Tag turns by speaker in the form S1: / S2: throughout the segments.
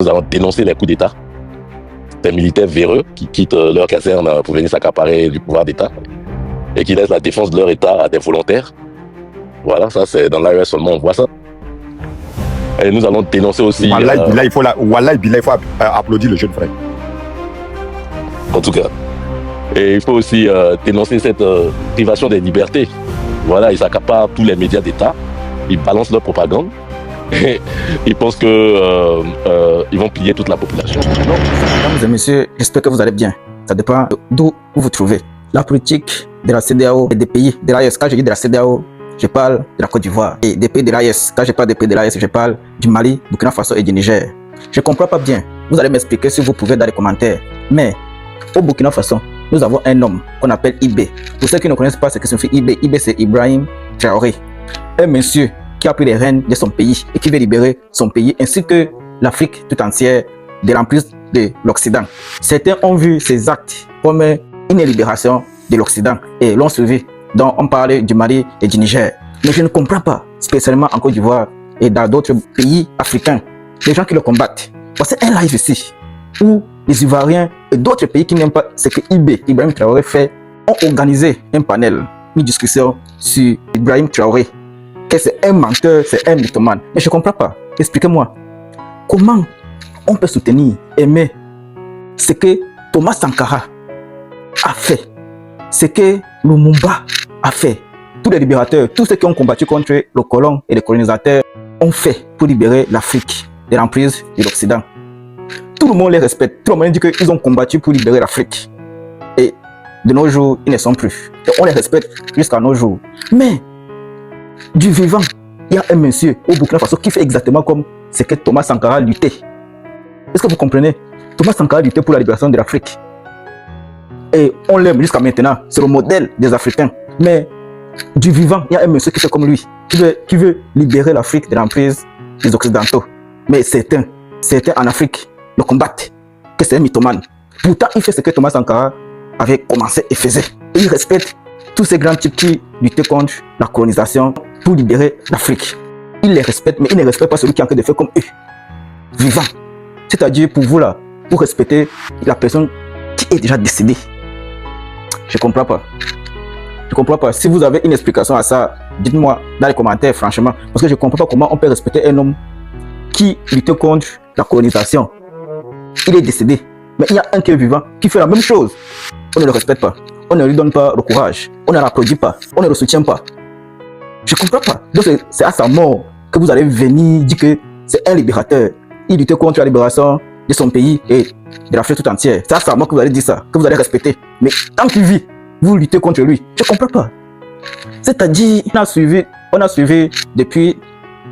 S1: Nous allons dénoncer les coups d'État, des militaires véreux qui quittent leur caserne pour venir s'accaparer du pouvoir d'État et qui laissent la défense de leur État à des volontaires. Voilà, ça c'est dans l'AES seulement on voit ça. Et nous allons dénoncer aussi...
S2: Wallah, il faut applaudir le jeune frère.
S1: En tout cas. Et il faut aussi dénoncer cette privation des libertés. Voilà, ils s'accaparent tous les médias d'État, ils balancent leur propagande. Et ils pensent que ils vont plier toute la population.
S3: Mesdames et messieurs, j'espère que vous allez bien. Ça dépend d'où vous vous trouvez. La politique de la CEDEAO et des pays de l'AES. Quand je dis de la CEDEAO, je parle de la Côte d'Ivoire. Et des pays de l'AES. Quand je parle des pays de l'AES, je parle du Mali, Burkina Faso et du Niger. Je ne comprends pas bien. Vous allez m'expliquer si vous pouvez dans les commentaires. Mais au Burkina Faso, nous avons un homme qu'on appelle Ibé. Pour ceux qui ne connaissent pas ce que signifie Ibé, Ibé c'est Ibrahim Traoré. Un monsieur qui a pris les rênes de son pays et qui veut libérer son pays ainsi que l'Afrique tout entière de l'emprise de l'Occident. Certains ont vu ces actes comme une libération de l'Occident et l'ont suivi. Donc on parle du Mali et du Niger. Mais je ne comprends pas, spécialement en Côte d'Ivoire et dans d'autres pays africains, les gens qui le combattent. Voici un live ici où les Ivoiriens et d'autres pays qui n'aiment pas ce que Ibrahim Traoré fait ont organisé un panel, une discussion sur Ibrahim Traoré. Que c'est un menteur, c'est un mythomane. Mais je ne comprends pas. Expliquez-moi. Comment on peut soutenir, aimer ce que Thomas Sankara a fait, ce que Lumumba a fait. Tous les libérateurs, tous ceux qui ont combattu contre le colon et les colonisateurs ont fait pour libérer l'Afrique de l'emprise de l'Occident. Tout le monde les respecte. Tout le monde dit qu'ils ont combattu pour libérer l'Afrique. Et de nos jours, ils ne sont plus. Et on les respecte jusqu'à nos jours. Mais du vivant, il y a un monsieur au Burkina Faso qui fait exactement comme ce que Thomas Sankara luttait. Est-ce que vous comprenez? Thomas Sankara luttait pour la libération de l'Afrique. Et on l'aime jusqu'à maintenant. C'est le modèle des Africains. Mais du vivant, il y a un monsieur qui fait comme lui, qui veut libérer l'Afrique de l'emprise des Occidentaux. Mais certains en Afrique le combattent, que c'est un mythomane. Pourtant, il fait ce que Thomas Sankara avait commencé et faisait. Et il respecte tous ces grands types qui luttaient contre la colonisation pour libérer l'Afrique. Il les respecte, mais il ne respecte pas celui qui est en train de faire comme eux. Vivant. C'est-à-dire pour vous là, pour respecter la personne qui est déjà décédée. Je ne comprends pas. Je ne comprends pas. Si vous avez une explication à ça, dites-moi dans les commentaires, franchement. Parce que je ne comprends pas comment on peut respecter un homme qui luttait contre la colonisation. Il est décédé. Mais il y a un qui est vivant, qui fait la même chose. On ne le respecte pas. On ne lui donne pas le courage. On ne l'applaudit pas. On ne le soutient pas. Je ne comprends pas. Donc c'est à sa mort que vous allez venir dire que c'est un libérateur. Il luttait contre la libération de son pays et de l'Afrique tout entière. C'est à sa mort que vous allez dire ça, que vous allez respecter. Mais tant qu'il vit, vous luttez contre lui. Je ne comprends pas. C'est-à-dire, on a suivi depuis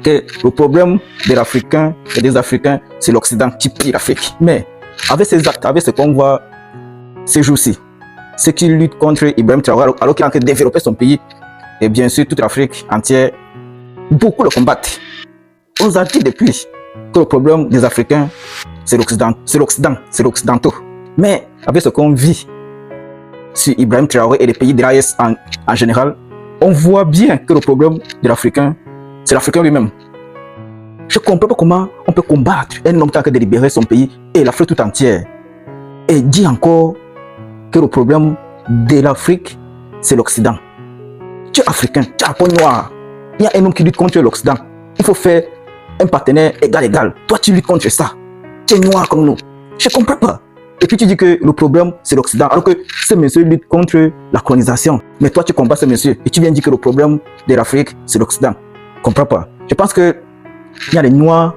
S3: que le problème de l'Africain et des Africains, c'est l'Occident qui pille l'Afrique. Mais avec ces actes, avec ce qu'on voit ces jours-ci, ceux qui luttent contre Ibrahim Traoré alors qu'il est en train de développer son pays, et bien sûr toute l'Afrique entière, beaucoup le combattent. On nous a dit depuis que le problème des Africains, c'est l'Occident, c'est l'Occidentaux. Mais avec ce qu'on vit sur Ibrahim Traoré et les pays de l'AES en général, on voit bien que le problème de l'Africain, c'est l'Africain lui-même. Je ne comprends pas comment on peut combattre un homme qui est en train de libérer son pays et l'Afrique tout entière. Et dit encore que le problème de l'Afrique, c'est l'Occident. Tu es africain, tu es un peau noir. Il y a un homme qui lutte contre l'Occident. Il faut faire un partenaire égal. Toi, tu luttes contre ça. Tu es noir comme nous. Je ne comprends pas. Et puis tu dis que le problème, c'est l'Occident. Alors que ce monsieur lutte contre la colonisation. Mais toi, tu combats ce monsieur. Et tu viens dire que le problème de l'Afrique, c'est l'Occident. Je ne comprends pas. Je pense qu'il y a des noirs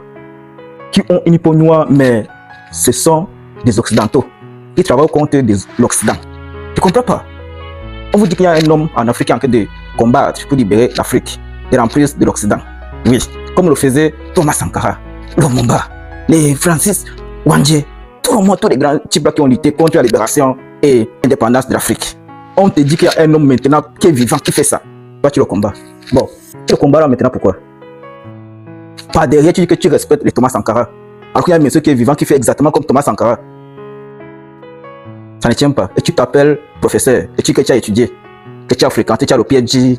S3: qui ont une peau noire, mais ce sont des Occidentaux. Ils travaillent contre l'Occident. Je ne comprends pas. On vous dit qu'il y a un homme en Afrique qui est en train de combattre pour libérer l'Afrique de l'emprise de l'Occident. Oui, comme le faisait Thomas Sankara, Lumumba, les Francis Wandje, tous les grands types qui ont lutté contre la libération et l'indépendance de l'Afrique. On te dit qu'il y a un homme maintenant qui est vivant, qui fait ça. Toi, tu le combats. Bon, tu le combats là maintenant, pourquoi? Par derrière, tu dis que tu respectes les Thomas Sankara. Alors qu'il y a un monsieur qui est vivant, qui fait exactement comme Thomas Sankara. Ça ne tient pas. Et tu t'appelles professeur. Et tu dis que tu as étudié. Que tu as fréquenté, tu as le PhD.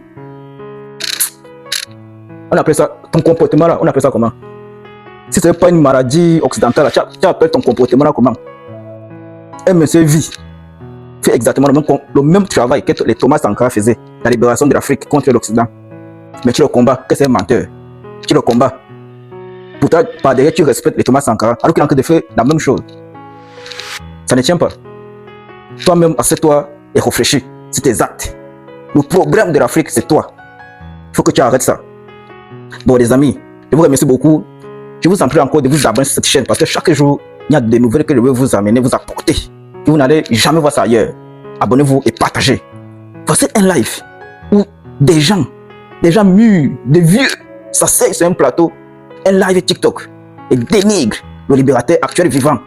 S3: On appelle ça, ton comportement là, on appelle ça comment? Si ce n'est pas une maladie occidentale, tu appelles ton comportement là comment? Un monsieur vit, fait exactement le même travail que les Thomas Sankara faisaient, la libération de l'Afrique contre l'Occident. Mais tu le combats, que c'est un menteur. Tu le combats. Pourtant, par derrière, tu respectes les Thomas Sankara, alors qu'il a en train de faire la même chose. Ça ne tient pas. Toi-même, assieds-toi et réfléchis. C'est tes actes. Le problème de l'Afrique, c'est toi. Il faut que tu arrêtes ça. Bon, les amis, je vous remercie beaucoup. Je vous en prie encore de vous abonner sur cette chaîne parce que chaque jour, il y a des nouvelles que je vais vous amener, vous apporter. Et vous n'allez jamais voir ça ailleurs. Abonnez-vous et partagez. Voici un live où des gens mûrs, des vieux, s'asseyent sur un plateau, un live TikTok, et dénigrent le libérateur actuel vivant,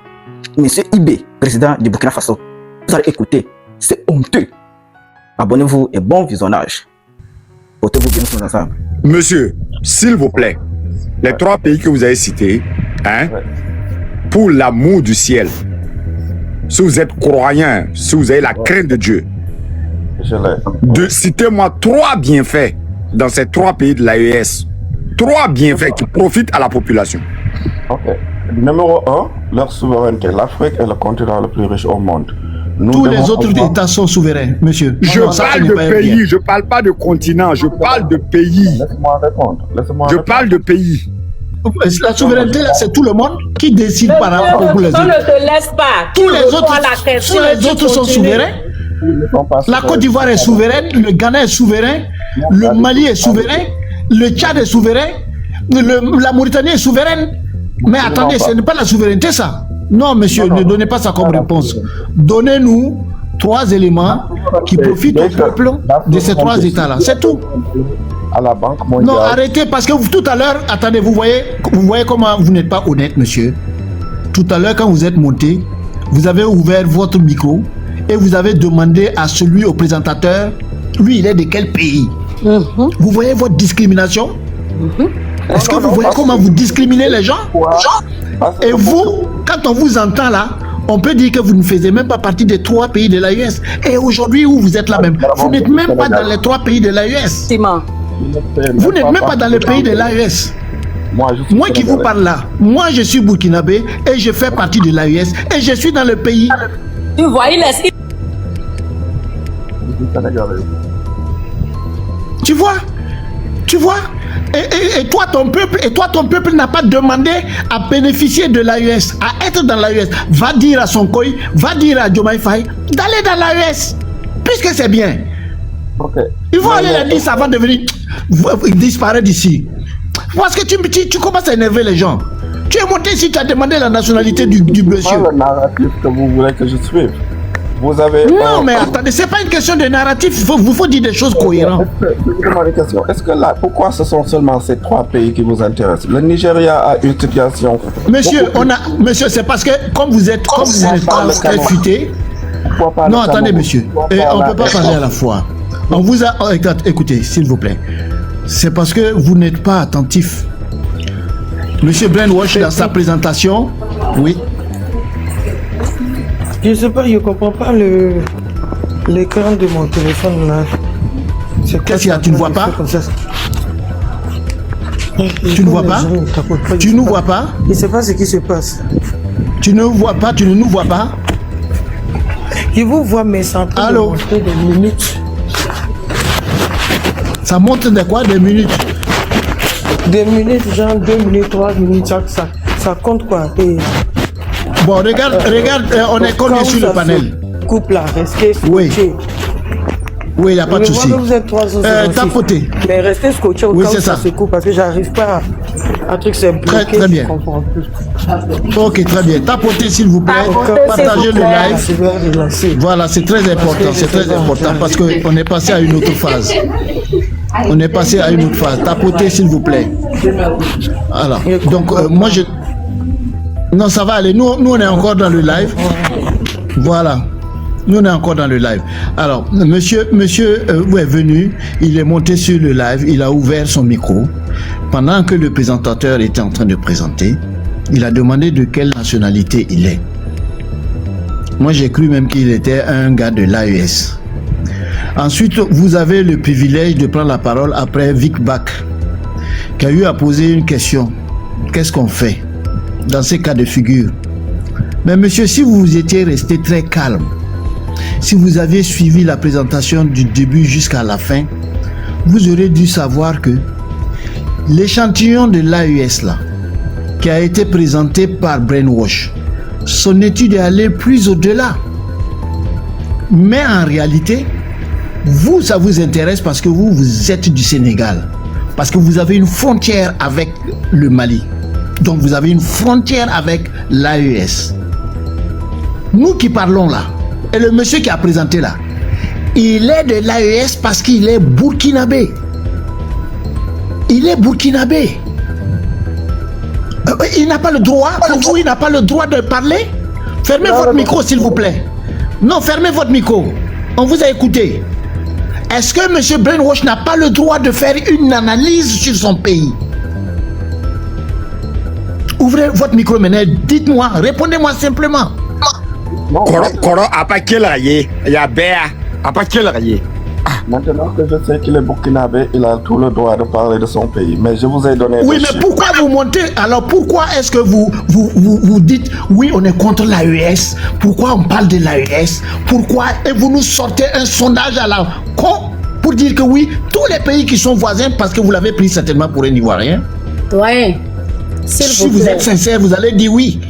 S3: Monsieur Ibé, président du Burkina Faso. Vous allez écouter, c'est honteux. Abonnez-vous et bon visionnage. Portez-vous bien sur ensemble.
S2: Monsieur, s'il vous plaît, les 3 pays que vous avez cités, hein, pour l'amour du ciel, si vous êtes croyant, si vous avez la crainte de Dieu, citez-moi 3 bienfaits dans ces 3 pays de l'AES. 3 bienfaits qui profitent à la population.
S4: Ok. Numéro 1, leur souveraineté. L'Afrique est le continent le plus riche au monde.
S5: Tous les autres États sont souverains, monsieur.
S2: Je parle de pays, je ne parle pas de continent, je parle de pays.
S4: Laisse-moi répondre.
S2: Je parle de pays.
S5: La souveraineté, là, c'est tout le monde qui décide par rapport aux autres.
S6: On ne te laisse pas.
S5: Tous les autres sont souverains. La Côte d'Ivoire est souveraine, le Ghana est souverain, le Mali est souverain, le Tchad est souverain, la Mauritanie est souveraine. Mais attendez, ce n'est pas la souveraineté, ça. Non, monsieur, ne donnez pas ça comme réponse. Donnez-nous 3 éléments qui profitent au peuple de ces 3 États-là. C'est tout.
S4: À la Banque mondiale.
S5: Non, arrêtez, parce que tout à l'heure, attendez, vous voyez comment vous n'êtes pas honnête, monsieur. Tout à l'heure, quand vous êtes monté, vous avez ouvert votre micro et vous avez demandé à celui, au présentateur, lui, il est de quel pays? Vous voyez votre discrimination? Est-ce que vous voyez comment vous discriminez les gens? Et vous, quand on vous entend là, on peut dire que vous ne faisiez même pas partie des 3 pays de l'AES. Et aujourd'hui, où vous êtes là même, vous n'êtes même pas dans les 3 pays de l'AES. Vous n'êtes même pas dans le pays de l'AES. Moi qui vous parle là, moi je suis burkinabé et je fais partie de l'AES et je suis dans le pays.
S6: Tu vois, il est...
S5: Tu vois? Et toi ton peuple n'a pas demandé à bénéficier de l'AES, à être dans l'AES. Va dire à Sonkoy, va dire à Diomaye Faye d'aller dans l'AES, puisque c'est bien. Il faut aller la dire avant de venir disparaître d'ici. Parce que tu commences à énerver les gens. Tu es monté ici, tu as demandé la nationalité du monsieur.
S4: C'est le narratif que vous voulez que je suive. Vous avez...
S5: Non, mais attendez, c'est pas une question de narratif, il faut dire des choses cohérentes.
S4: Est-ce que là, pourquoi ce sont seulement ces 3 pays qui vous intéressent? Le Nigeria a une situation...
S5: Monsieur, c'est parce que comme vous êtes pas futé... Non, attendez, monsieur, on ne peut pas parler à la fois. On vous a... Écoutez, s'il vous plaît. C'est parce que vous n'êtes pas attentif. Monsieur Brainwash, dans sa présentation... Oui.
S7: Je sais pas, je comprends pas l'écran de mon téléphone là.
S5: Qu'est-ce qu'il y a? Tu ne vois pas? Tu ne vois pas? Tu ne vois pas?
S7: Je ne sais pas ce qui se passe.
S5: Tu ne vois pas? Tu ne nous vois pas?
S7: Je vous vois, mais ça monte des minutes.
S5: Ça monte de quoi? Des minutes?
S7: Des minutes, genre 2 minutes, 3 minutes, ça compte quoi? Et
S5: bon, regarde, on est collé sur le panel.
S7: Coupe là, restez scotché.
S5: Oui, il n'y a pas de souci.
S7: Vous êtes 366.
S5: Tapoter.
S7: Mais restez scotché au cas où ça se coupe parce que j'arrive pas à truc c'est bloqué.
S5: Très bien. Ok, très bien. Tapotez s'il vous plaît. Partagez le live. Voilà, c'est très important. C'est très important parce qu'on est passé à une autre phase. On est passé à une autre phase. Tapotez s'il vous plaît. Alors, donc moi je... Non, ça va aller. Nous, on est encore dans le live. Voilà. Nous, on est encore dans le live. Alors, monsieur est venu. Il est monté sur le live. Il a ouvert son micro. Pendant que le présentateur était en train de présenter, il a demandé de quelle nationalité il est. Moi, j'ai cru même qu'il était un gars de l'AES. Ensuite, vous avez le privilège de prendre la parole après Vic Bak, qui a eu à poser une question. Qu'est-ce qu'on fait? dans ces cas de figure. Mais monsieur, si vous étiez resté très calme, si vous aviez suivi la présentation du début jusqu'à la fin, vous aurez dû savoir que l'échantillon de l'AES là, qui a été présenté par Brainwash, son étude est allée plus au-delà. Mais en réalité, vous, ça vous intéresse parce que vous êtes du Sénégal. Parce que vous avez une frontière avec le Mali. Donc vous avez une frontière avec l'AES. Nous qui parlons là, et le monsieur qui a présenté là, il est de l'AES parce qu'il est burkinabé. Il est burkinabé. Il n'a pas le droit, pour vous, il n'a pas le droit de parler. Fermez votre micro, s'il vous plaît. Non, fermez votre micro. On vous a écouté. Est-ce que M. Brainwash n'a pas le droit de faire une analyse sur son pays? Ouvrez votre micro maintenant, dites-moi, répondez-moi simplement.
S2: Koro apa kelaye ya bea apa kelaye.
S4: Maintenant que je sais qu'il est burkinabé, il a tout le droit de parler de son pays. Mais je vous ai donné...
S5: Oui, mais pourquoi vous montez? Alors pourquoi est-ce que vous dites, oui, on est contre l'AES? Pourquoi on parle de l'AES? Pourquoi? Et vous nous sortez un sondage à la con pour dire que oui, tous les pays qui sont voisins, parce que vous l'avez pris certainement pour un Ivoirien.
S6: Doyen,
S5: si vous êtes sincère, vous allez dire oui.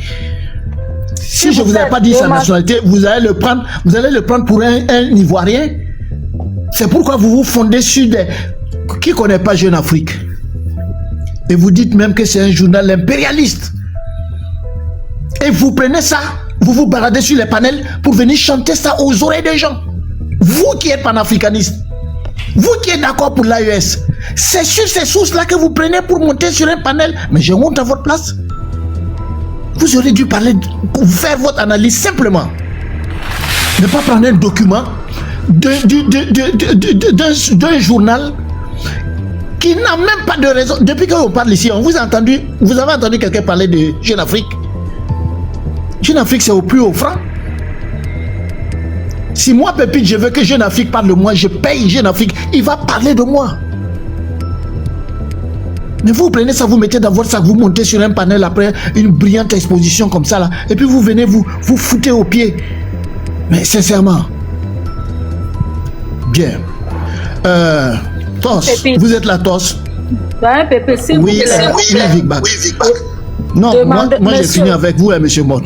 S5: Si je ne vous ai pas dit sa nationalité, vous allez le prendre pour un Ivoirien. C'est pourquoi vous vous fondez sur des... Qui ne connaît pas Jeune Afrique? Et vous dites même que c'est un journal impérialiste. Et vous prenez ça, vous vous baladez sur les panels pour venir chanter ça aux oreilles des gens. Vous qui êtes panafricaniste, vous qui êtes d'accord pour l'AES, c'est sur ces sources-là que vous prenez pour monter sur un panel. Mais je monte à votre place. Vous aurez dû parler, faire votre analyse simplement. Ne pas prendre un document d'un journal qui n'a même pas de raison. Depuis qu'on parle ici, vous avez entendu quelqu'un parler de Jeune Afrique? Jeune Afrique, c'est au plus haut franc. Si moi, Pépite, je veux que Jeune Afrique parle de moi, je paye Jeune Afrique, il va parler de moi. Mais vous prenez ça, vous mettez dans votre sac, vous montez sur un panel après une brillante exposition comme ça là, et puis vous venez vous foutez aux pieds. Mais sincèrement. Bien. Tos,
S6: Pépite.
S5: vous êtes la Tos?
S6: Doyen Pépé, s'il vous plaît.
S5: Oui, Vic Bac. Non, moi j'ai fini avec vous et M. Mott.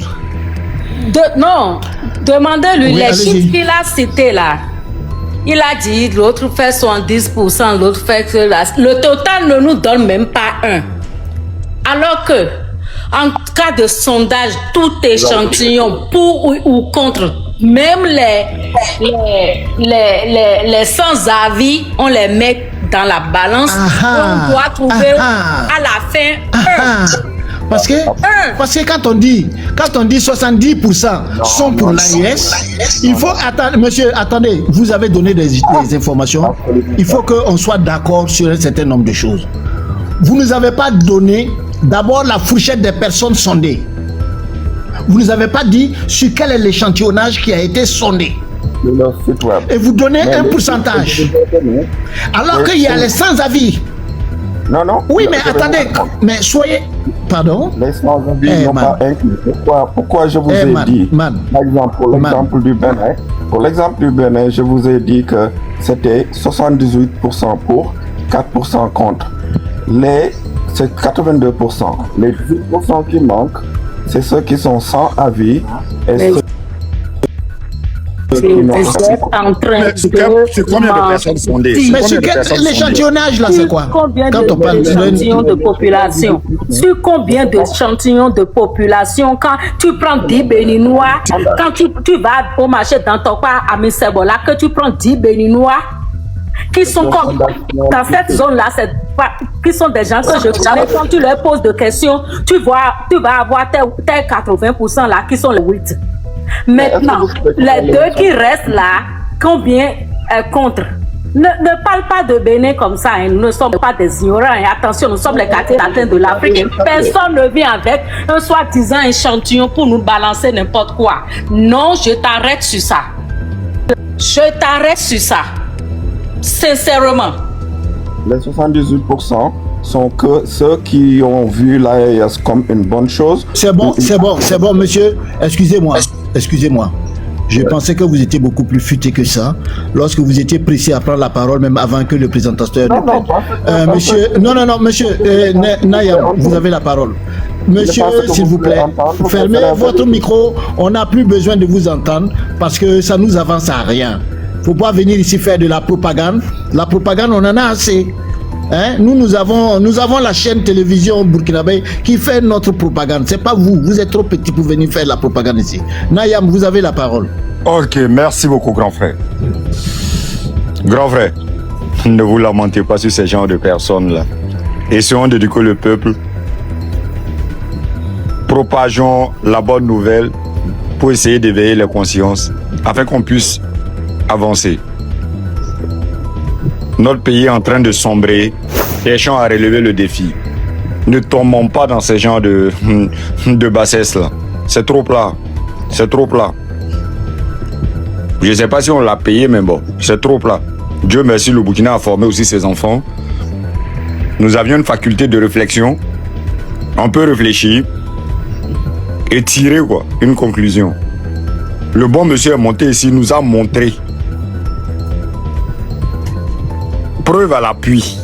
S6: Non, demandez-lui
S5: Oui,
S6: les
S5: allez-y.
S6: chiffres qu'il a cités là. Il a dit l'autre fait 70%, l'autre fait que le total ne nous donne même pas un. Alors que, en cas de sondage, tout échantillon, pour ou contre, même les sans-avis, on les met dans la balance. On doit trouver à la fin un.
S5: Parce que quand on dit 70% sont pour l'AES, il faut attendre, monsieur, attendez, vous avez donné des informations. Il faut qu'on soit d'accord sur un certain nombre de choses. Vous ne nous avez pas donné d'abord la fourchette des personnes sondées. Vous ne nous avez pas dit sur quel est l'échantillonnage qui a été sondé. Et vous donnez un pourcentage. Alors qu'il y a les sans-avis.
S4: Non.
S5: Oui, mais attendez, mais soyez... Pardon?
S4: Les sans-avis n'ont pas inclus. Pourquoi je vous ai dit, par exemple, pour l'exemple du Bénin, je vous ai dit que c'était 78% pour, 4% contre. C'est 82%. Les 10% qui manquent, c'est ceux qui sont sans avis et ceux qui n'ont pas.
S6: En train
S2: C'est combien de personnes sondées?
S5: Mais sur l'échantillonnage là, c'est quoi?
S6: Combien
S5: Quand on parle
S6: d'échantillons de population? Sur combien d'échantillons de population? Quand tu prends 10 Béninois, quand tu vas au marché dans ton coin à Missebola, que tu prends 10 Béninois qui sont comme dans cette zone-là, qui sont des gens que je connais, quand tu leur poses des questions, tu vas avoir tes 80% là qui sont les 8. Maintenant, les deux qui restent là, combien est contre? Ne parle pas de Bénin comme ça, hein. Nous ne sommes pas des ignorants. Et attention, nous sommes les quartiers latins de l'Afrique. Personne ne vient avec un soi-disant échantillon pour nous balancer n'importe quoi. Non, je t'arrête sur ça. Je t'arrête sur ça. Sincèrement.
S4: Les 78% sont que ceux qui ont vu l'AES comme une bonne chose.
S5: C'est bon, monsieur. Excusez-moi. Je pensais que vous étiez beaucoup plus futé que ça. Lorsque vous étiez pressé à prendre la parole, même avant que le présentateur ne prenne. Monsieur, monsieur Nayam, vous avez la parole. Monsieur, s'il vous plaît, fermez votre micro. On n'a plus besoin de vous entendre parce que ça nous avance à rien. Faut pas venir ici faire de la propagande. La propagande, on en a assez. Hein? Nous avons la chaîne télévision burkinabé qui fait notre propagande. C'est pas vous. Vous êtes trop petit pour venir faire la propagande ici. Nayam, vous avez la parole.
S2: Ok, merci beaucoup, grand frère. Grand frère, ne vous lamentez pas sur ces genres de personnes-là. Essayons d'éduquer le peuple. Propageons la bonne nouvelle pour essayer d'éveiller les consciences afin qu'on puisse avancer. Notre pays est en train de sombrer. Cherchons à relever le défi. Ne tombons pas dans ces genres de bassesse là. C'est trop plat. C'est trop plat. Je ne sais pas si on l'a payé, mais bon, c'est trop plat. Dieu merci, le Burkina a formé aussi ses enfants. Nous avions une faculté de réflexion. On peut réfléchir et tirer une conclusion. Le bon monsieur est monté ici, nous a montré. Preuve à l'appui.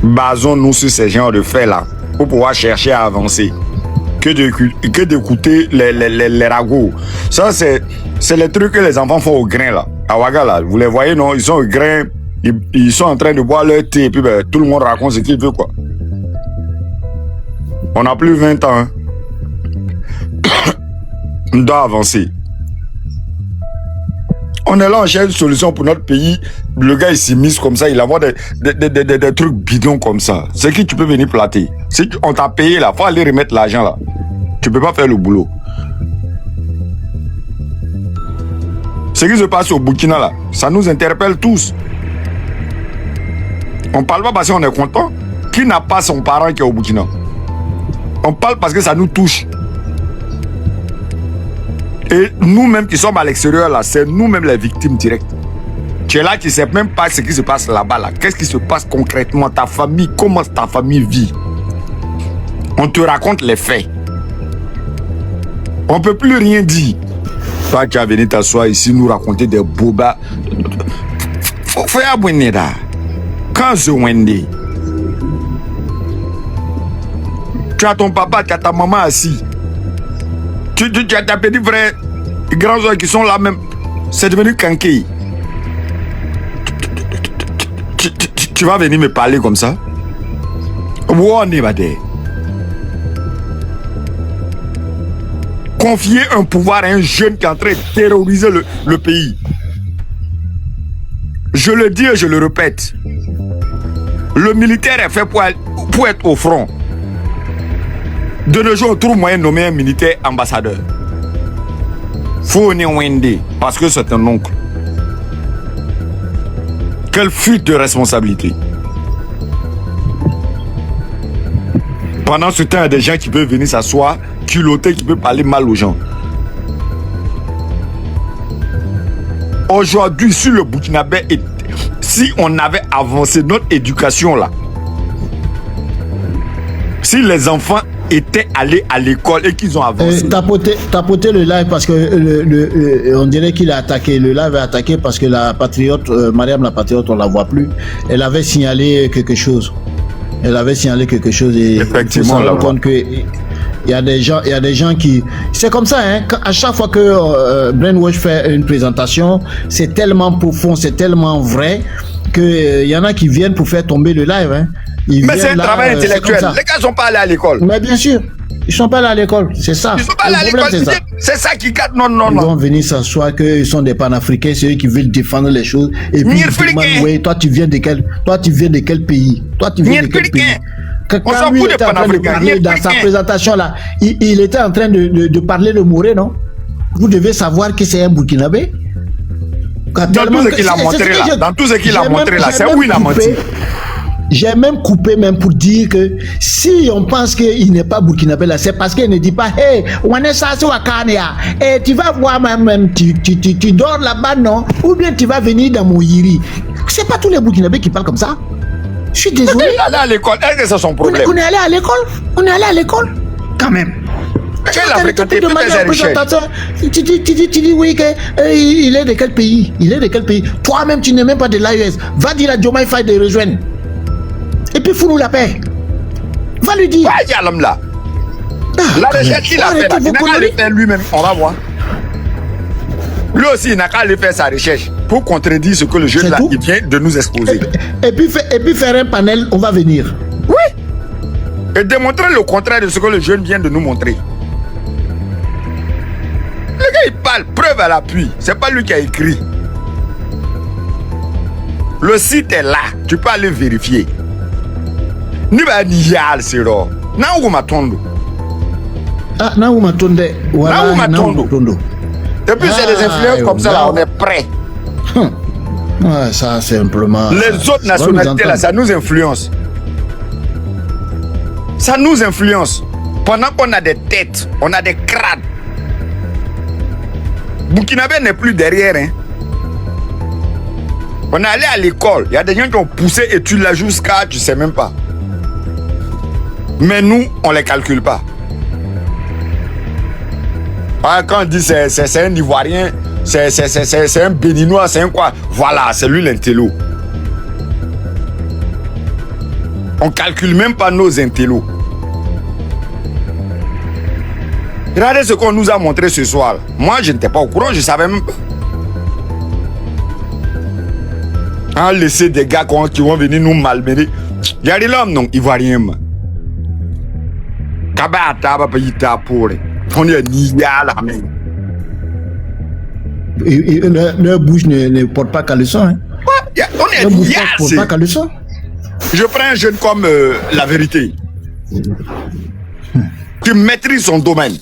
S2: Basons-nous sur ces genres de faits-là pour pouvoir chercher à avancer. Que d'écouter les ragots. Ça, c'est les trucs que les enfants font au grain, là. À Ouaga, là, vous les voyez, non? Ils sont au grain, ils sont en train de boire leur thé, et puis tout le monde raconte ce qu'il veut, quoi. On n'a plus 20 ans, hein. On doit avancer. On est là, on cherche une solution pour notre pays. Le gars, il s'immisce comme ça, il a des trucs bidons comme ça. C'est qui tu peux venir plater? Si on t'a payé là, faut aller remettre l'argent là. Tu peux pas faire le boulot. Ce qui se passe au Burkina là, ça nous interpelle tous. On parle pas parce qu'on est content. Qui n'a pas son parent qui est au Burkina? On parle parce que ça nous touche. Et nous-mêmes qui sommes à l'extérieur là, c'est nous-mêmes les victimes directes. Tu es là, tu ne sais même pas ce qui se passe là-bas là. Qu'est-ce qui se passe concrètement? Ta famille, comment ta famille vit? On te raconte les faits. On ne peut plus rien dire. Toi, tu as venu t'asseoir ici, nous raconter des bobas. Faut faire abonner là. Quand je wende, tu as ton papa, tu as ta maman assis. Tu as ta petite frère, les grands oeufs qui sont là même. C'est devenu kanké. Tu vas venir me parler comme ça? Confier un pouvoir à un jeune qui est en train de terroriser le pays. Je le dis et je le répète. Le militaire est fait pour être au front. De nos jours, on trouve moyen de nommer un militaire ambassadeur. Faut Wende, parce que c'est un oncle. Quelle fuite de responsabilité. Pendant ce temps, il y a des gens qui peuvent venir s'asseoir, culottés, qui peuvent parler mal aux gens. Aujourd'hui, si le Burkinabé, si on avait avancé notre éducation là, si les enfants étaient allés à l'école et qu'ils ont avancé.
S5: Tapoter le live parce que on dirait qu'il a attaqué. Le live est attaqué parce que la patriote, Mariam la patriote, on la voit plus. Elle avait signalé quelque chose. Et
S2: effectivement,
S5: on se rend compte que il y a des gens qui. C'est comme ça, hein. À chaque fois que Brainwash fait une présentation, c'est tellement profond, c'est tellement vrai que il y en a qui viennent pour faire tomber le live, hein.
S2: Mais c'est un travail intellectuel. Les gars ne sont pas allés à l'école.
S5: Mais bien sûr, ils ne sont pas allés à l'école. C'est ça.
S2: Ils ne sont pas allés à l'école. C'est ça qui gâte. Non.
S5: Ils vont venir s'asseoir qu'ils sont des panafricains, c'est eux qui veulent défendre les choses. Et puis, ouais, toi, tu viens de quel pays? Quand lui était en train de parler dans sa présentation là, il était en train de parler le Moré, non? Vous devez savoir que c'est un Burkinabé.
S2: Dans tout ce qu'il a montré là, dans tout ce qu'il a montré là, c'est où il a menti.
S5: J'ai même coupé pour dire que si on pense qu'il n'est pas burkinabé là, c'est parce qu'il ne dit pas hey, on est ça sur Wakania. Et tu vas voir même tu dors là-bas, non? Ou bien tu vas venir dans mon Yiri. C'est pas tous les burkinabés qui parlent comme ça. Je suis désolé.
S2: Il est allé à l'école. Est-ce que c'est son problème?
S5: On est allé à l'école. On est allé à l'école. Quand même.
S2: Tu a fréquenté peut-être ses richesses.
S5: Tu dis oui qu'il est de quel pays? Il est de quel pays? Toi-même, tu n'es même pas de l'AES. Va dire à Diomaye Faye de rejoindre. Et puis fous-nous la paix. Va lui dire.
S2: Il y a l'homme là. La recherche qu'il a fait là, il n'a qu'à le faire lui-même. On va voir. Lui aussi, il n'a qu'à aller faire sa recherche pour contredire ce que le jeune là, il vient de nous exposer.
S5: Et puis faire un panel, on va venir.
S2: Oui. Et démontrer le contraire de ce que le jeune vient de nous montrer. Le gars, il parle, preuve à l'appui. C'est pas lui qui a écrit. Le site est là. Tu peux aller vérifier. Niba niyal siro. Na matondo.
S5: Ah, na matondo.
S2: Voilà, na matondo. Et puis c'est des influences comme ça là, on est prêt.
S5: Ouais, ça simplement.
S2: Les autres nationalités là, ça nous influence. Ça nous influence. Pendant qu'on a des têtes, on a des crânes. Burkinabé n'est plus derrière. Hein. On est allé à l'école. Il y a des gens qui ont poussé et tu l'as jusqu'à, tu sais même pas. Mais nous, on les calcule pas. Quand on dit c'est un Ivoirien, c'est un Béninois, c'est un quoi? Voilà, c'est lui l'intello. On calcule même pas nos intellos. Regardez ce qu'on nous a montré ce soir. Moi, je n'étais pas au courant, je savais même pas. On a laissé des gars qui vont venir nous malmener. Il y a des hommes, non, Ivoiriens. On est niga là.
S5: Leur bouche ne porte pas qu'à leçon. Hein.
S2: Ouais, on est niga.
S5: Ne porte pas qu'à leçon.
S2: Je prends un jeune comme La Vérité. Qui maîtrise son domaine.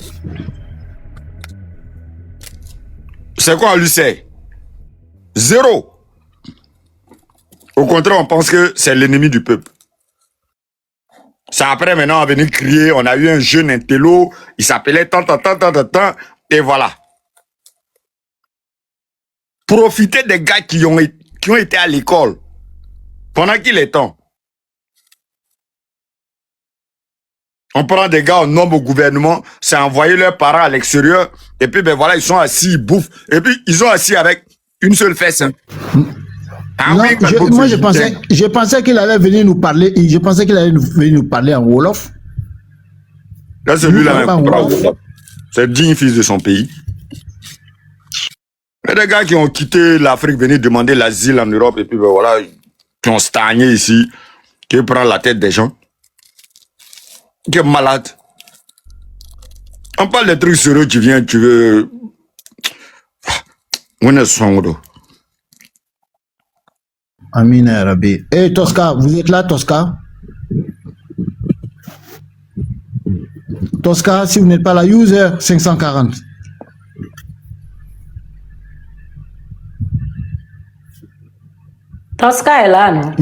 S2: C'est quoi on lui sait? Zéro. Au contraire, on pense que c'est l'ennemi du peuple. C'est après maintenant on va venir crier, on a eu un jeune intello, il s'appelait tant, et voilà. Profitez des gars qui ont été à l'école. Pendant qu'il est temps. On prend des gars, on nomme au gouvernement, c'est envoyer leurs parents à l'extérieur, et puis ben voilà, ils sont assis, ils bouffent, et puis ils sont assis avec une seule fesse. Hein.
S5: Ah, non, oui, moi je pensais qu'il allait venir nous parler, je pensais qu'il allait venir nous parler en Wolof.
S2: Là, celui-là, c'est digne fils de son pays. Il y a des gars qui ont quitté l'Afrique, venir demander l'asile en Europe, et puis ben voilà, qui ont stagné ici, qui prennent la tête des gens. Qui est malade. On parle des trucs sérieux, tu viens, tu veux. On est sombre.
S5: Amina Arabi. Hey Tosca, vous êtes là, Tosca? Tosca, si vous n'êtes pas là, user 540.
S6: Tosca est là, non?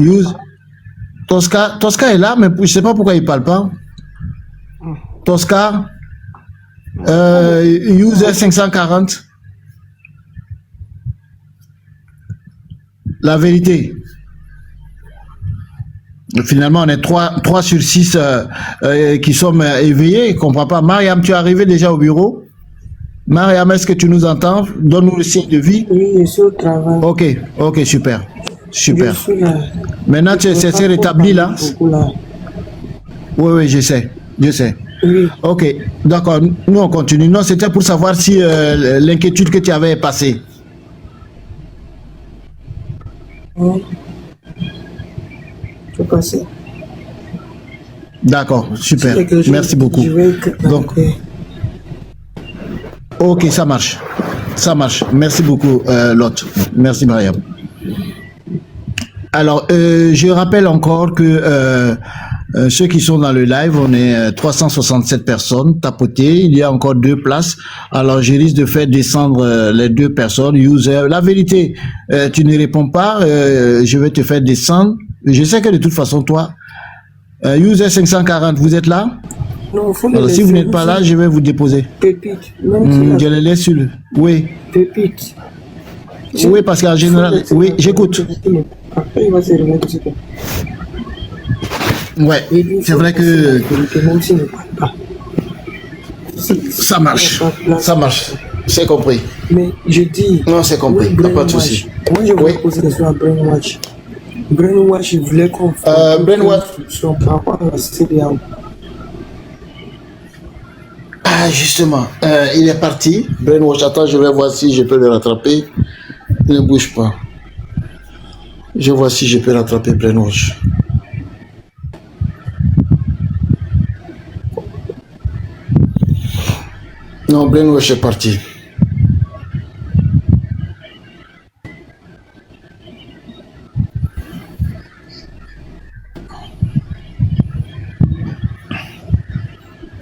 S5: Tosca est là, mais je ne sais pas pourquoi il ne parle pas. Tosca, user 540. La vérité. Finalement, on est 3 sur 6 qui sommes éveillés. Je ne comprends pas. Mariam, tu es arrivé déjà au bureau? Mariam, est-ce que tu nous entends? Donne-nous le signe de vie.
S7: Oui, je suis au travail.
S5: Ok, super. Super.
S7: Je suis là.
S5: Maintenant, c'est rétabli là? Oui, je sais. Oui. Ok, d'accord. Nous, on continue. Non, c'était pour savoir si l'inquiétude que tu avais est passée.
S7: Oui. C'est passé.
S5: D'accord, super. Merci beaucoup. Donc, ok, ça marche. Merci beaucoup, Lot. Merci, Mariam. Alors, je rappelle encore que ceux qui sont dans le live, on est 367 personnes tapotées. Il y a encore 2 places. Alors, je risque de faire descendre les 2 personnes. User, la vérité, tu ne réponds pas. Je vais te faire descendre. Je sais que de toute façon, toi, user 540, vous êtes là?
S7: Non, faut
S5: alors, si vous n'êtes pas là, je vais vous déposer.
S7: Pépite.
S5: Je les laisse sur le... Oui.
S7: Pépite.
S5: Oui, parce qu'en général... Oui, j'écoute.
S7: Après, il va se remettre.
S5: Ouais, c'est vrai que ça marche. Ça marche. C'est compris.
S7: Mais je dis.
S5: Non, c'est compris. Pas de souci.
S7: Moi, je voulais poser des questions à Brainwash. Brainwash, il voulait qu'on fasse
S5: Brainwash.
S7: par rapport à la CDAO.
S5: Ah, justement, il est parti. Brainwash, attends, je vais voir si je peux le rattraper. Ne bouge pas. Je vois si je peux rattraper Brainwash. Non, Brainwash est parti.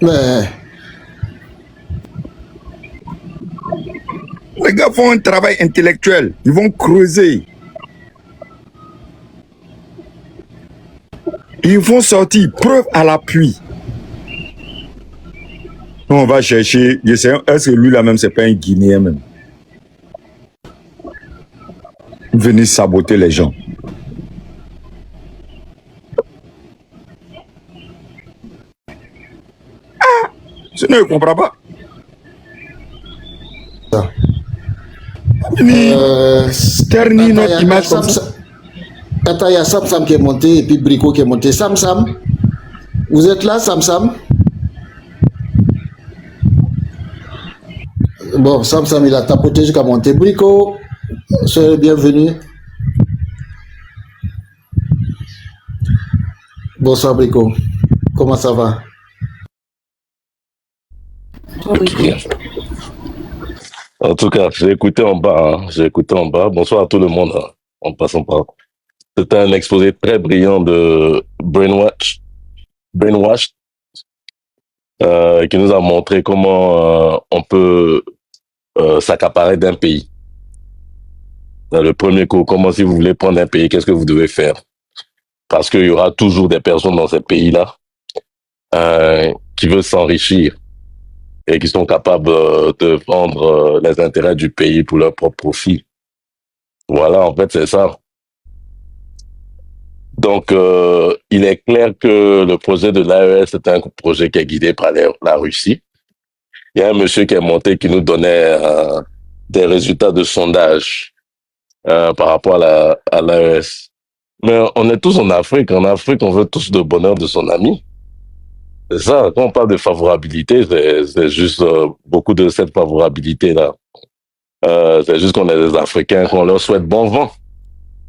S5: Mais
S2: Les gars font un travail intellectuel. Ils vont creuser. Ils vont sortir preuve à l'appui. On va chercher. Est-ce que lui-là même, c'est pas un Guinéen même? Venez saboter les gens. Ah! Je ne comprends pas. Terni notre image comme ça.
S5: Attends, il y a Sam Sam qui est monté et puis Brico qui est monté. Sam Sam, vous êtes là, Sam Sam? Bon, Sam Sam, il a tapoté jusqu'à monter. Brico, soyez bienvenue. Bonsoir Brico. Comment ça va?
S1: En tout cas, j'ai écouté en bas. J'ai écouté en bas. Bonsoir à tout le monde. En passant par. C'était un exposé très brillant de Brainwash, qui nous a montré comment on peut s'accaparer d'un pays. Dans le premier coup, comment si vous voulez prendre un pays, qu'est-ce que vous devez faire? Parce qu'il y aura toujours des personnes dans ces pays-là qui veulent s'enrichir et qui sont capables de vendre les intérêts du pays pour leur propre profit. Voilà, en fait, c'est ça. Donc, il est clair que le projet de l'AES est un projet qui est guidé par la Russie. Il y a un monsieur qui est monté qui nous donnait des résultats de sondage par rapport à l'AES. Mais on est tous en Afrique. En Afrique, on veut tous le bonheur de son ami. C'est ça, quand on parle de favorabilité, c'est juste beaucoup de cette favorabilité-là. C'est juste qu'on est des Africains, qu'on leur souhaite bon vent.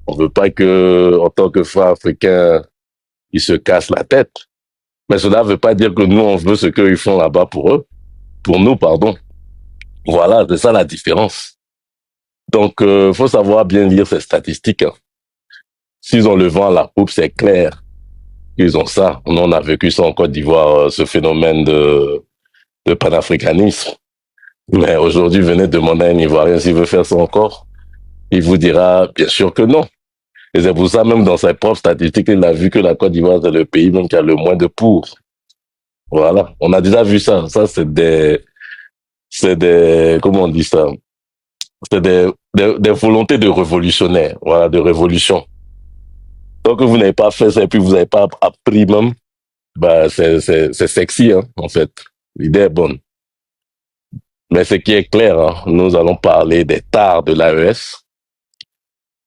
S1: On veut pas que, en tant que frères africains, ils se cassent la tête. Mais cela veut pas dire que nous, on veut ce qu'ils font là-bas pour eux. Pour nous, pardon. Voilà, c'est ça la différence. Donc, faut savoir bien lire ces statistiques. Hein. S'ils ont le vent à la poupe, c'est clair. Ils ont ça. Nous, on a vécu ça en Côte d'Ivoire, ce phénomène de panafricanisme. Mais aujourd'hui, venez demander à un Ivoirien s'il veut faire ça encore. Il vous dira, bien sûr que non. Et c'est pour ça, même dans ses propres statistiques, il a vu que la Côte d'Ivoire, c'est le pays même qui a le moins de pour. Voilà. On a déjà vu ça. Ça, c'est des, comment on dit ça? C'est des volontés de révolutionnaires. Voilà, de révolution. Donc, vous n'avez pas fait ça et puis vous n'avez pas appris même, bah, c'est sexy, hein, en fait. L'idée est bonne. Mais ce qui est clair, hein, nous allons parler des tares de l'AES.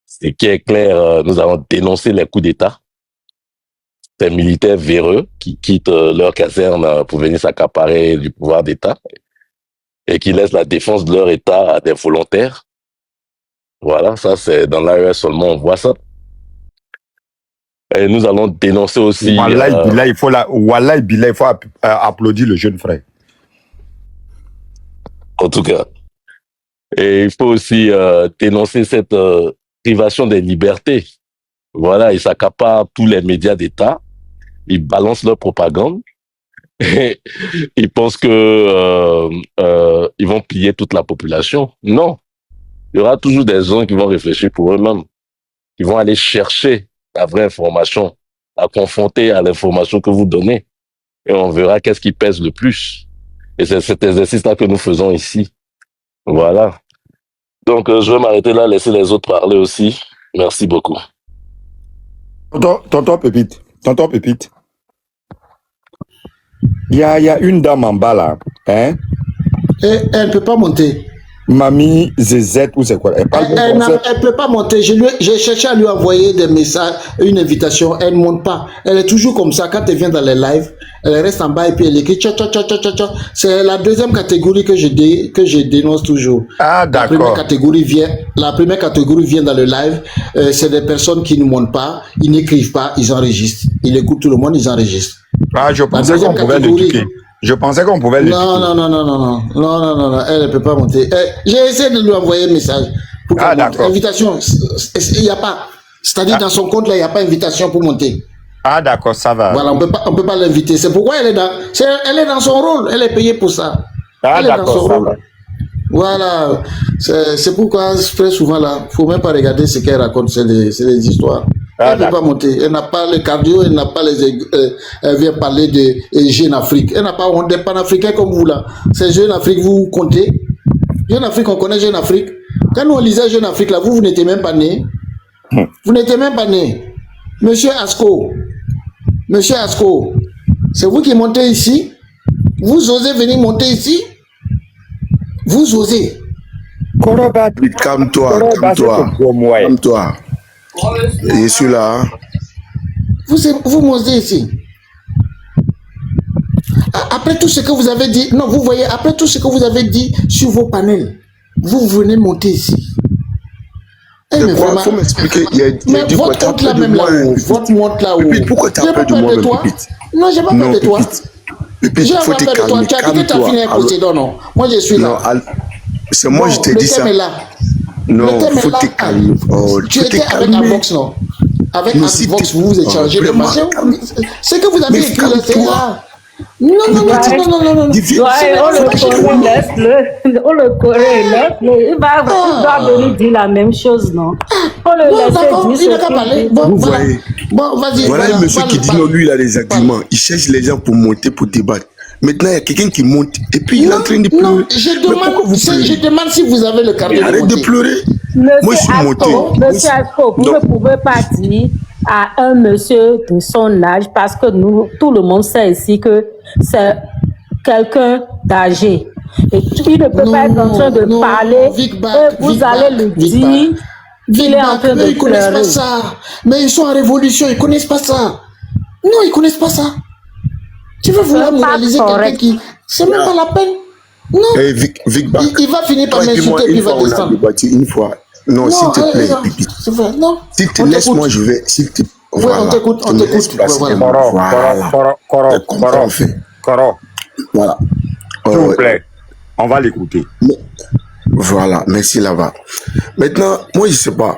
S1: Ce qui est clair, nous allons dénoncer les coups d'État. Ces militaires véreux qui quittent leur caserne pour venir s'accaparer du pouvoir d'État et qui laissent la défense de leur État à des volontaires. Voilà, ça c'est dans l'AES seulement, on voit ça. Et nous allons dénoncer aussi...
S2: Wallah, il faut applaudir le jeune frère.
S1: En tout cas. Et il faut aussi dénoncer cette privation des libertés. Voilà, ils s'accaparent tous les médias d'État, ils balancent leur propagande, et ils pensent que ils vont plier toute la population. Non. Il y aura toujours des gens qui vont réfléchir pour eux-mêmes, qui vont aller chercher la vraie information, à confronter à l'information que vous donnez. Et on verra qu'est-ce qui pèse le plus. Et c'est cet exercice-là que nous faisons ici. Voilà. Donc, je vais m'arrêter là, laisser les autres parler aussi. Merci beaucoup.
S2: Tonton Pépite. Il y a une dame en bas là. Hein?
S5: Et elle ne peut pas monter.
S2: Mamie Zezette ou c'est quoi? Elle
S5: ne peut pas monter. J'ai cherché à lui envoyer des messages, une invitation. Elle ne monte pas. Elle est toujours comme ça. Quand elle vient dans les lives, elle reste en bas et puis elle écrit tcha tcha tcha tcha tcha. C'est la deuxième catégorie que je dénonce toujours.
S2: Ah d'accord.
S5: La première catégorie vient dans le live. C'est des personnes qui ne montent pas, ils n'écrivent pas, ils enregistrent. Ils écoutent tout le monde, ils enregistrent.
S2: Ah, je pensais qu'on pouvait l'éduquer. Je pensais qu'on pouvait l'éduquer.
S5: Non, elle ne peut pas monter. J'ai essayé de lui envoyer un message. Pour
S2: d'accord.
S5: Invitation, il n'y a pas. C'est-à-dire dans son compte là, il n'y a pas invitation pour monter.
S2: Ah d'accord, ça va.
S5: Voilà, on peut pas l'inviter. C'est pourquoi elle est dans son rôle. Elle est payée pour ça.
S2: Ah d'accord, ça va.
S5: Voilà, c'est pourquoi très souvent là, faut même pas regarder ce qu'elle raconte, c'est des histoires. Elle ne peut pas monter, elle n'a pas le cardio, elle n'a pas elle vient parler de Jeune Afrique. Elle n'a pas des panafricains comme vous là. C'est Jeune Afrique, vous comptez. Jeune Afrique, on connaît Jeune Afrique. Quand nous on lisait Jeune Afrique là, vous n'étiez même pas né. Vous n'étiez même pas né. Monsieur Asko, c'est vous qui montez ici. Vous osez venir monter ici. Vous osez.
S2: Calme-toi. Je suis là. Hein.
S5: Vous m'osez ici. Après tout ce que vous avez dit, non, vous voyez, après tout ce que vous avez dit sur vos panels, vous venez monter ici.
S8: Mais vraiment, faut m'expliquer.
S5: Mais votre honte là même là-haut. Votre honte là-haut.
S8: Pourquoi tu as peur de moi, Pépite?
S5: Non, j'ai pas peur de toi.
S8: Pépite, il faut te calmer.
S5: Tu as dit que tu as fini un Poséidon, non? Moi, je suis là.
S8: C'est moi, je t'ai dit ça. Non, il faut te calmer.
S5: Tu étais avec Avox, non? Avec Avox, vous vous échangez de machin. C'est que vous avez écrit là, c'est là. Non.
S6: On le corée, laisse-le. Il doit venir dire la même chose, non? On le laisse dire ce qu'il dit.
S8: Vous voyez.
S5: Bon, vas-y.
S8: Voilà un monsieur qui dit non, lui, il a des arguments. Il cherche les gens pour monter, pour débattre. Maintenant, il y a quelqu'un qui monte et puis il est en train de pleurer.
S5: Non, je demande si vous avez le carnet.
S8: Arrête de pleurer. Moi, je suis monté.
S6: Monsieur Asko, vous ne pouvez pas dire à un monsieur de son âge, parce que nous, tout le monde sait ici que c'est quelqu'un d'âgé. Et il ne peut pas être en train de parler et vous allez lui dire qu'il est en train de pleurer.
S5: Ils ne connaissent pas ça. Mais ils sont en révolution, ils ne connaissent pas ça. Non, ils ne connaissent pas ça. Tu veux vouloir moraliser quelqu'un qui... C'est même pas la peine. Non. Il va finir par m'insulter et puis il va descendre.
S8: Une fois. Non, s'il te plaît, Pipi.
S5: Non.
S8: S'il te laisse, moi je vais. S'il te...
S5: Oui, on t'écoute.
S8: Voilà.
S2: S'il vous plaît, on va l'écouter.
S8: Voilà, merci là-bas. Maintenant, moi je sais pas.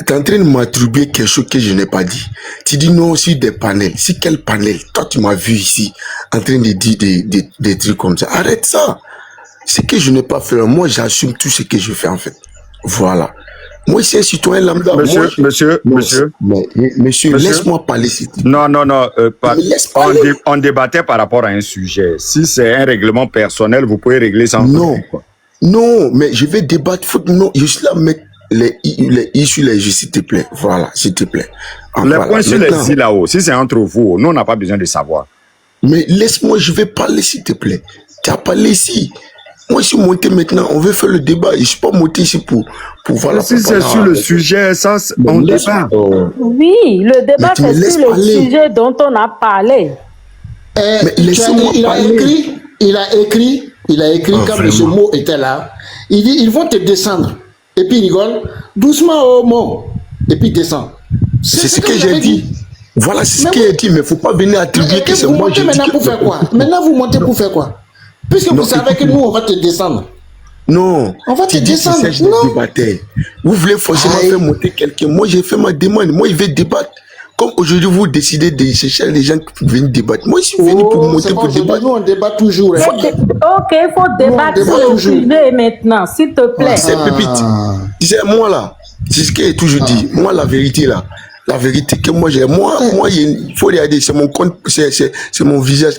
S8: Tu es en train de m'attribuer quelque chose que je n'ai pas dit. Tu dis non sur des panels. Si quel panel? Toi, tu m'as vu ici en train de dire des trucs comme ça. Arrête ça. Ce que je n'ai pas fait, moi, j'assume tout ce que je fais en fait. Voilà. Moi, c'est un citoyen lambda.
S2: Monsieur,
S8: laisse-moi parler.
S2: Non. On débattait par rapport à un sujet. Si c'est un règlement personnel, vous pouvez régler ça en
S8: Non, mais je vais débattre. Non, je suis là, mec. Les i sur les j, s'il te plaît. Voilà, s'il te plaît.
S2: Les points sur les i là-haut, si c'est entre vous, nous on n'a pas besoin de savoir.
S8: Mais laisse-moi, je vais parler, s'il te plaît. Tu as parlé ici. Moi, je suis monté maintenant, on veut faire le débat. Je ne suis pas monté ici pour voilà.
S2: Si c'est sur le sujet, ça, on débat.
S6: Oui, le débat c'est sur le sujet dont on a parlé.
S5: Il a écrit quand M. Mo était là. Il dit, ils vont te descendre. Et puis il rigole, doucement au mot, et puis il descend.
S8: C'est ce que j'ai dit. Voilà, c'est ce que j'ai dit, mais il ne faut pas venir attribuer que c'est moi.
S5: Vous montez maintenant pour faire quoi? Maintenant vous montez pour faire quoi? Puisque vous savez que nous on va te descendre.
S8: Non,
S5: on va te descendre.
S8: Vous voulez forcément faire monter quelqu'un. Moi j'ai fait ma demande, moi je vais débattre. Comme aujourd'hui vous décidez de chercher les gens qui viennent débattre. Moi je suis venu pour monter pour débattre.
S5: Nous on débat toujours.
S6: Ok, il faut débattre sur le sujet maintenant, s'il te plaît.
S8: C'est Pépite. C'est moi là. C'est ce que j'ai toujours dit. Moi la vérité là. La vérité que moi j'ai. Moi il faut regarder, c'est mon compte, c'est mon visage.